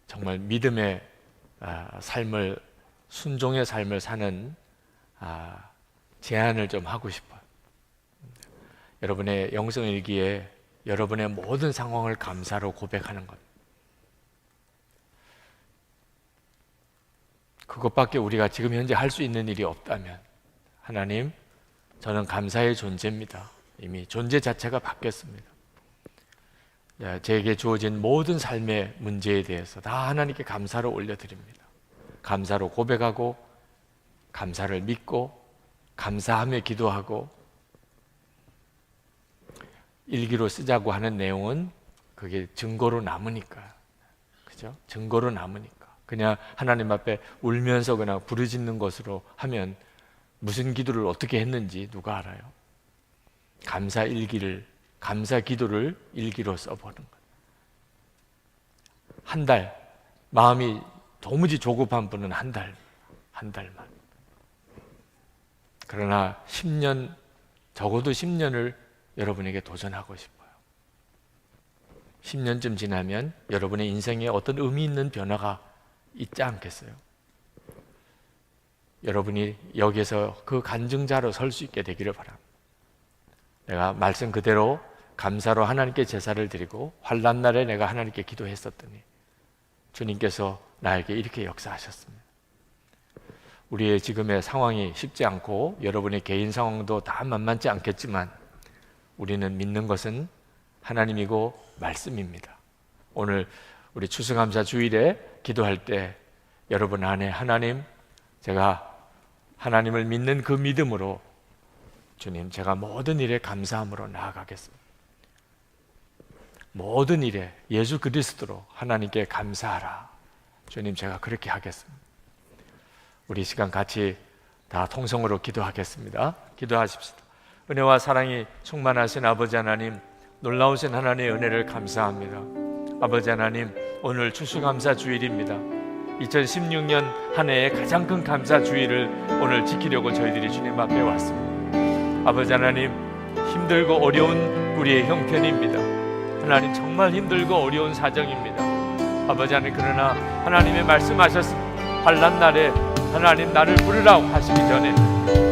정말 믿음의 삶을, 순종의 삶을 사는 제안을 좀 하고 싶어요. 여러분의 영성일기에 여러분의 모든 상황을 감사로 고백하는 것. 그것밖에 우리가 지금 현재 할 수 있는 일이 없다면, 하나님, 저는 감사의 존재입니다. 이미 존재 자체가 바뀌었습니다. 제게 주어진 모든 삶의 문제에 대해서 다 하나님께 감사로 올려드립니다. 감사로 고백하고, 감사를 믿고, 감사하며 기도하고, 일기로 쓰자고 하는 내용은 그게 증거로 남으니까, 그죠? 증거로 남으니까. 그냥 하나님 앞에 울면서 그냥 부르짖는 것으로 하면 무슨 기도를 어떻게 했는지 누가 알아요? 감사 일기를, 감사 기도를 일기로 써보는 것. 한 달, 마음이 도무지 조급한 분은 한 달만. 그러나 10년, 적어도 10년을 여러분에게 도전하고 싶어요. 10년쯤 지나면 여러분의 인생에 어떤 의미 있는 변화가 있지 않겠어요? 여러분이 여기에서 그 간증자로 설 수 있게 되기를 바랍니다. 내가 말씀 그대로 감사로 하나님께 제사를 드리고 환난 날에 내가 하나님께 기도했었더니 주님께서 나에게 이렇게 역사하셨습니다. 우리의 지금의 상황이 쉽지 않고 여러분의 개인 상황도 다 만만치 않겠지만 우리는 믿는 것은 하나님이고 말씀입니다. 오늘 우리 추수감사 주일에 기도할 때 여러분 안에 하나님, 제가 하나님을 믿는 그 믿음으로 주님, 제가 모든 일에 감사함으로 나아가겠습니다. 모든 일에 예수 그리스도로 하나님께 감사하라. 주님, 제가 그렇게 하겠습니다. 우리 시간 같이 다 통성으로 기도하겠습니다. 기도하십시다. 은혜와 사랑이 충만하신 아버지 하나님, 놀라우신 하나님의 은혜를 감사합니다. 아버지 하나님, 오늘 추수감사 주일입니다. 2016년 한 해의 가장 큰 감사 주일을 오늘 지키려고 저희들이 주님 앞에 왔습니다. 아버지 하나님, 힘들고 어려운 우리의 형편입니다. 하나님, 정말 힘들고 어려운 사정입니다. 아버지 하나님, 그러나 하나님의 말씀하셨습니다. 환난 날에 하나님 나를 부르라고 하시기 전에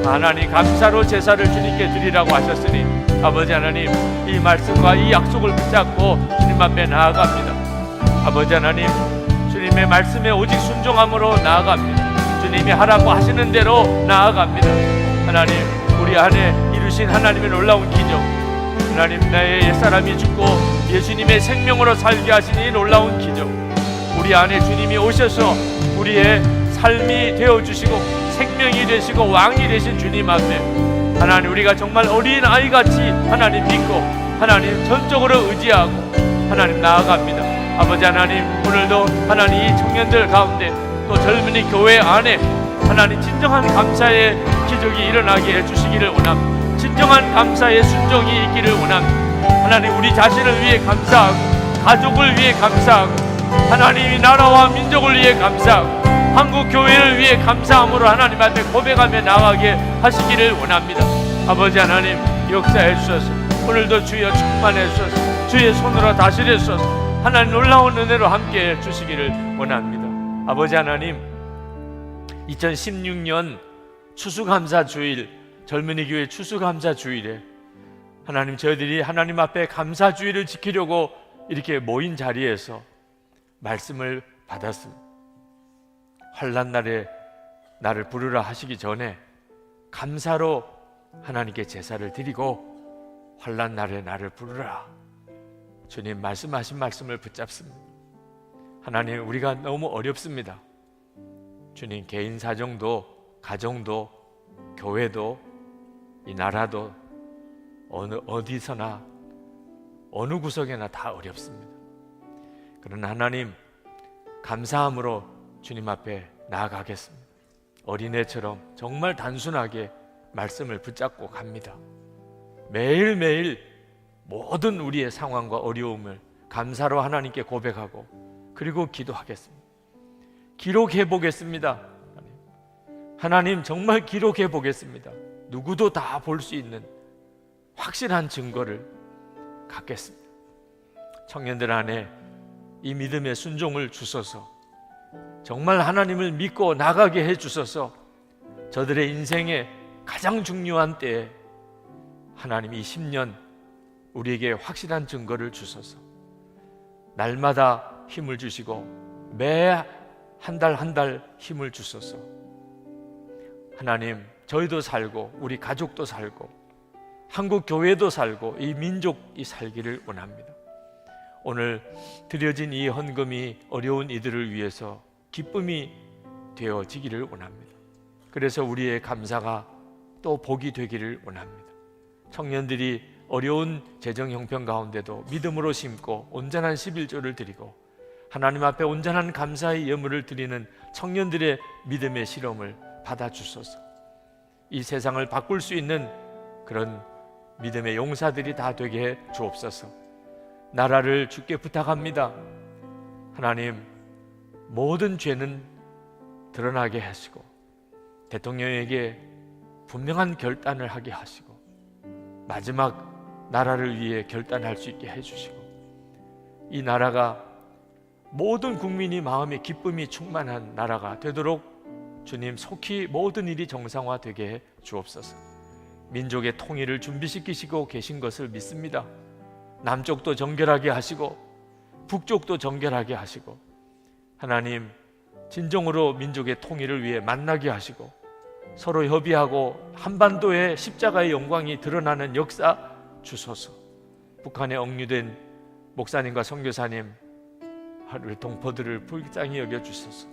하나님 감사로 제사를 주님께 드리라고 하셨으니 아버지 하나님 이 말씀과 이 약속을 붙잡고 주님 앞에 나아갑니다. 아버지 하나님 주님의 말씀에 오직 순종함으로 나아갑니다. 주님이 하라고 하시는 대로 나아갑니다. 하나님 우리 안에 이루신 하나님의 놀라운 기적, 하나님 나의 옛사람이 죽고 예수님의 생명으로 살게 하신 이 놀라운 기적, 우리 안에 주님이 오셔서 우리의 삶이 되어주시고 생명이 되시고 왕이 되신 주님 앞에 하나님 우리가 정말 어린 아이같이 하나님 믿고 하나님 전적으로 의지하고 하나님 나아갑니다. 아버지 하나님 오늘도 하나님 이 청년들 가운데 또 젊은이 교회 안에 하나님 진정한 감사의 기적이 일어나게 해주시기를 원합니다. 진정한 감사의 순종이 있기를 원합니다. 하나님 우리 자신을 위해 감사하고 가족을 위해 감사하고 하나님이 나라와 민족을 위해 감사하고 한국 교회를 위해 감사함으로 하나님 앞에 고백하며 나가게 하시기를 원합니다. 아버지 하나님 역사해 주셔서 오늘도 주여 충만해 주셔서 주의 손으로 다스려 주셔서 하나님 놀라운 은혜로 함께 주시기를 원합니다. 아버지 하나님 2016년 추수감사 주일 젊은이 교회 추수감사 주일에 하나님 저희들이 하나님 앞에 감사 주일을 지키려고 이렇게 모인 자리에서 말씀을 받았습니다. 환난 날에 나를 부르라 하시기 전에 감사로 하나님께 제사를 드리고 환난 날에 나를 부르라 주님 말씀하신 말씀을 붙잡습니다. 하나님 우리가 너무 어렵습니다. 주님 개인 사정도 가정도 교회도 이 나라도 어디서나 어느 구석에나 다 어렵습니다. 그러나 하나님 감사함으로 주님 앞에 나아가겠습니다. 어린애처럼 정말 단순하게 말씀을 붙잡고 갑니다. 매일매일 모든 우리의 상황과 어려움을 감사로 하나님께 고백하고 그리고 기도하겠습니다. 기록해 보겠습니다. 하나님 정말 기록해 보겠습니다. 누구도 다 볼 수 있는 확실한 증거를 갖겠습니다. 청년들 안에 이 믿음의 순종을 주셔서 정말 하나님을 믿고 나가게 해주셔서 저들의 인생에 가장 중요한 때에 하나님 이 10년 우리에게 확실한 증거를 주셔서 날마다 힘을 주시고 매 한 달 한 달 힘을 주셔서 하나님 저희도 살고 우리 가족도 살고 한국 교회도 살고 이 민족이 살기를 원합니다. 오늘 드려진 이 헌금이 어려운 이들을 위해서 기쁨이 되어지기를 원합니다. 그래서 우리의 감사가 또 복이 되기를 원합니다. 청년들이 어려운 재정 형편 가운데도 믿음으로 심고 온전한 11조를 드리고 하나님 앞에 온전한 감사의 예물을 드리는 청년들의 믿음의 실험을 받아주소서. 이 세상을 바꿀 수 있는 그런 믿음의 용사들이 다 되게 해 주옵소서. 나라를 주께 부탁합니다. 하나님 모든 죄는 드러나게 하시고 대통령에게 분명한 결단을 하게 하시고 마지막 나라를 위해 결단할 수 있게 해주시고 이 나라가 모든 국민이 마음에 기쁨이 충만한 나라가 되도록 주님 속히 모든 일이 정상화되게 해 주옵소서. 민족의 통일을 준비시키시고 계신 것을 믿습니다. 남쪽도 정결하게 하시고 북쪽도 정결하게 하시고 하나님 진정으로 민족의 통일을 위해 만나게 하시고 서로 협의하고 한반도의 십자가의 영광이 드러나는 역사 주소서. 북한에 억류된 목사님과 선교사님 하루의 동포들을 불쌍히 여겨주소서.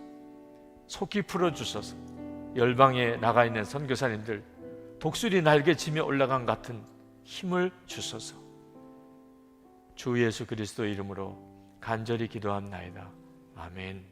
속히 풀어주소서. 열방에 나가 있는 선교사님들 독수리 날개치며 올라간 같은 힘을 주소서. 주 예수 그리스도 이름으로 간절히 기도합나이다. 아멘.